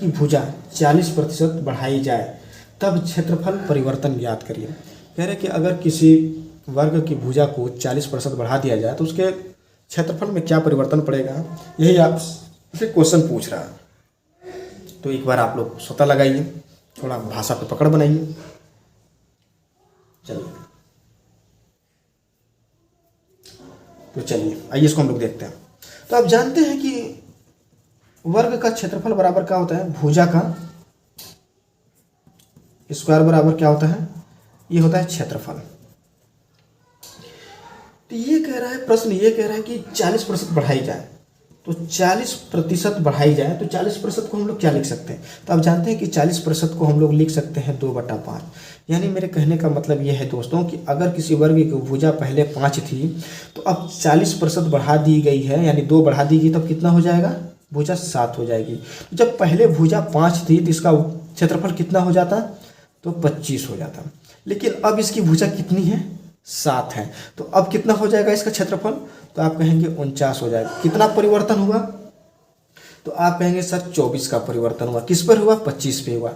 की भुजा 40% बढ़ाई जाए तब क्षेत्रफल परिवर्तन ज्ञात करिए। कह रहे कि अगर किसी वर्ग की भुजा को 40% बढ़ा दिया जाए तो उसके क्षेत्रफल में क्या परिवर्तन पड़ेगा, यही आपसे क्वेश्चन पूछ रहा है। तो एक बार आप लोग स्वतः लगाइए, थोड़ा भाषा पे पकड़ बनाइए। चलिए तो चलिए आइए इसको हम लोग देखते हैं। तो आप जानते हैं कि वर्ग का क्षेत्रफल बराबर क्या होता है, भुजा का स्क्वायर बराबर क्या होता है, ये होता है क्षेत्रफल। तो ये कह रहा है, प्रश्न ये कह रहा है कि 40% बढ़ाई जाए, तो 40% बढ़ाई जाए तो 40% को हम लोग क्या लिख सकते हैं। तो आप जानते हैं कि 40% को हम लोग लिख सकते हैं 2/5। यानी मेरे कहने का मतलब ये है दोस्तों कि अगर किसी वर्ग की भुजा पहले 5 थी तो अब 40% बढ़ा दी गई है, यानी 2 बढ़ा दी गई, तब कितना हो जाएगा, भुजा 7 हो जाएगी। तो जब पहले भुजा 5 थी तो इसका क्षेत्रफल कितना हो जाता, तो 25 हो जाता। लेकिन अब इसकी भुजा कितनी है, 7 है, तो अब कितना हो जाएगा इसका क्षेत्रफल, तो आप कहेंगे 49 हो जाएगा। कितना परिवर्तन हुआ, तो आप कहेंगे सर 24 का परिवर्तन हुआ। किस पर हुआ, 25 पे हुआ।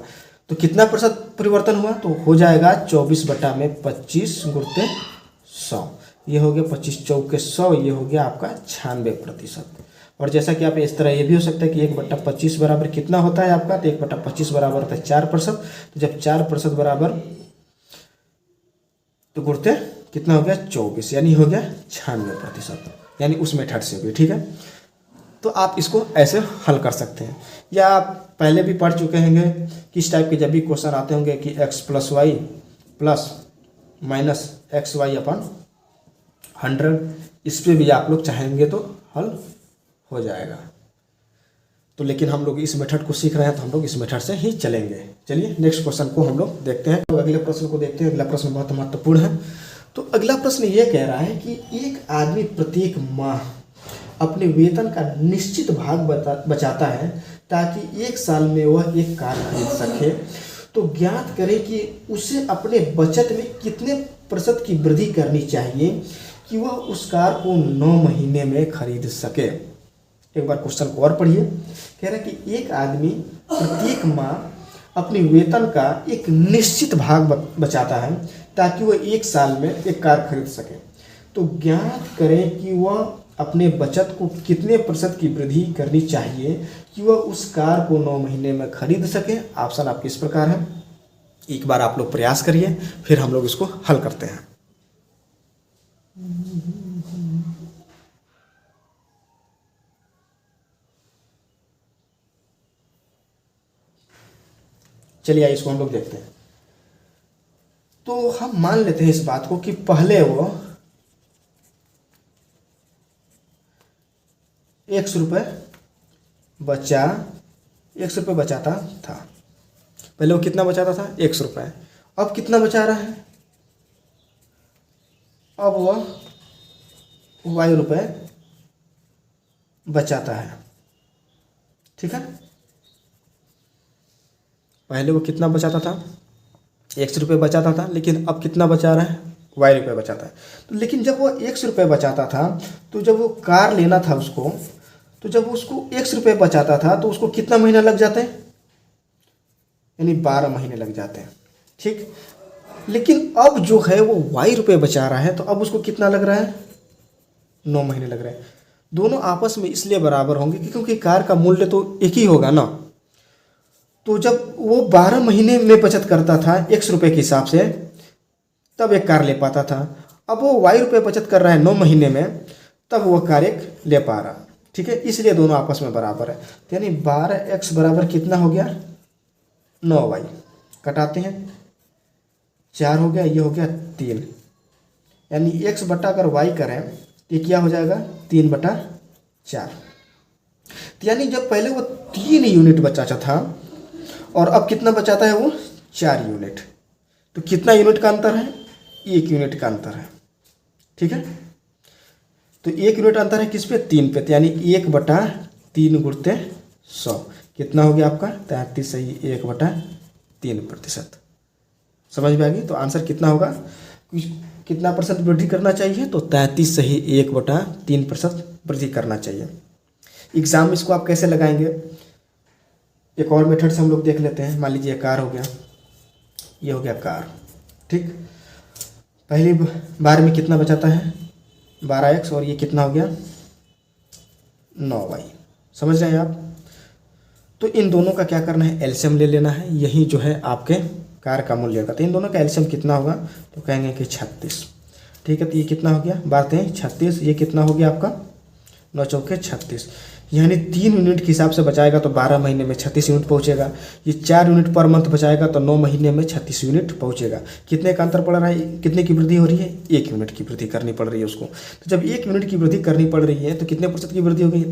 तो कितना प्रतिशत परिवर्तन हुआ, तो हो जाएगा 24/25 गुणित 100। ये हो गया 25 चौके 100, ये हो गया आपका 96%। और जैसा कि आप इस तरह ये भी हो सकता है कि 1/25 बराबर कितना होता है आपका, तो 1/25 बराबर होता है 4%। तो जब 4% बराबर तो गुणते कितना हो गया, 24, यानी हो गया 96%, यानी उस मेथड से भी। ठीक है, तो आप इसको ऐसे हल कर सकते हैं। या आप पहले भी पढ़ चुके होंगे कि इस टाइप के जब भी क्वेश्चन आते होंगे कि x + y plus minus xy/100, इस पर भी आप लोग चाहेंगे तो हल हो जाएगा। तो लेकिन हम लोग इस मेथड को सीख रहे हैं तो हम लोग इस मेथड से ही चलेंगे। चलिए नेक्स्ट क्वेश्चन को हम लोग देखते हैं। तो अगले प्रश्न को देखते हैं। अगला प्रश्न बहुत महत्वपूर्ण है। तो अगला प्रश्न ये कह रहा है कि एक आदमी प्रत्येक माह अपने वेतन का निश्चित भाग बचाता है ताकि एक साल में वह एक कार खरीद सके। तो ज्ञात करें कि उसे अपने बचत में कितने प्रतिशत की वृद्धि करनी चाहिए कि वह उस कार को 9 महीने में खरीद सके। एक बार क्वेश्चन को और पढ़िए। कह रहा है कि एक आदमी प्रत्येक माह अपने वेतन का एक निश्चित भाग बचाता है ताकि वह एक साल में एक कार खरीद सके। तो ज्ञात करें कि वह अपने बचत को कितने प्रतिशत की वृद्धि करनी चाहिए कि वह उस कार को 9 महीने में खरीद सके। ऑप्शन आपके इस प्रकार है। एक बार आप लोग प्रयास करिए, फिर हम लोग इसको हल करते हैं। चलिए इसको हम लोग देखते हैं। तो हम मान लेते हैं इस बात को कि पहले वो 100 रुपये बचाता था। पहले वो कितना बचाता था, 100 रुपये। अब कितना बचा रहा है, अब वह y रुपये बचाता है। ठीक है, पहले वो कितना बचाता था, 100 रुपये बचाता था, लेकिन अब कितना बचा रहा है, y रुपये बचाता है। तो लेकिन जब वो 100 रुपये बचाता था तो जब वो कार लेना था उसको, तो जब उसको 100 रुपये बचाता था तो उसको कितना महीना लग जाते हैं, यानी 12 महीने लग जाते हैं। ठीक, लेकिन अब जो है वो y रुपये बचा रहा है, तो अब उसको कितना लग रहा है, 9 महीने लग रहे हैं। दोनों आपस में इसलिए बराबर होंगे क्योंकि कार का मूल्य तो एक ही होगा ना। तो जब वो 12 महीने में बचत करता था 100 रुपये के हिसाब से, तब एक कार ले पाता था। अब वो y रुपये बचत कर रहा है 9 महीने में, तब वो कार एक ले पा रहा। ठीक है, इसलिए दोनों आपस में बराबर है। तो यानी 12x बराबर कितना हो गया, 9y। कटाते हैं, 4 हो गया, ये हो गया 3, यानी x बटा अगर y करें तो क्या हो जाएगा, 3/4। तो यानी जब पहले वो 3 यूनिट बचाता था और अब कितना बचाता है वो, 4 यूनिट। तो कितना यूनिट का अंतर है, 1 यूनिट का अंतर है। ठीक है, तो 1 यूनिट अंतर है किस पे, 3 पे। तो यानी 1/3 गुणित 100 कितना हो गया आपका, 33 सही 1/3%। समझ में आ गई। तो आंसर कितना होगा, कितना प्रतिशत वृद्धि करना चाहिए, तो 33 सही 1/3% वृद्धि करना चाहिए। एग्जाम में इसको आप कैसे लगाएंगे, एक और मेथड से हम लोग देख लेते हैं। मान लीजिए कार हो गया, ये हो गया कार, ठीक। पहली बार में कितना बचाता है 12x, और ये कितना हो गया 9y। समझ रहे हैं आप? तो इन दोनों का क्या करना है, एलसीएम ले लेना है। यही जो है आपके कार का मूल्य का। तो इन दोनों का एलसीएम कितना होगा, तो कहेंगे कि 36, ठीक है। तो ये कितना हो गया, बातें 36, ये कितना हो गया आपका 9 चौके 36, यानी 3 यूनिट के हिसाब से बचाएगा तो 12 महीने में 36 यूनिट पहुंचेगा। ये 4 यूनिट पर मंथ बचाएगा तो 9 महीने में 36 यूनिट पहुंचेगा। कितने का अंतर पड़ रहा है, कितने की वृद्धि हो रही है, 1 यूनिट की वृद्धि करनी पड़ रही है उसको। तो जब 1 यूनिट की वृद्धि करनी पड़ रही है तो कितने प्रतिशत की वृद्धि हो गई,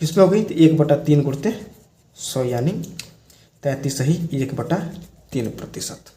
किसमें हो गई, तो 1/3 गुणित 100, यानी 33 1/3%।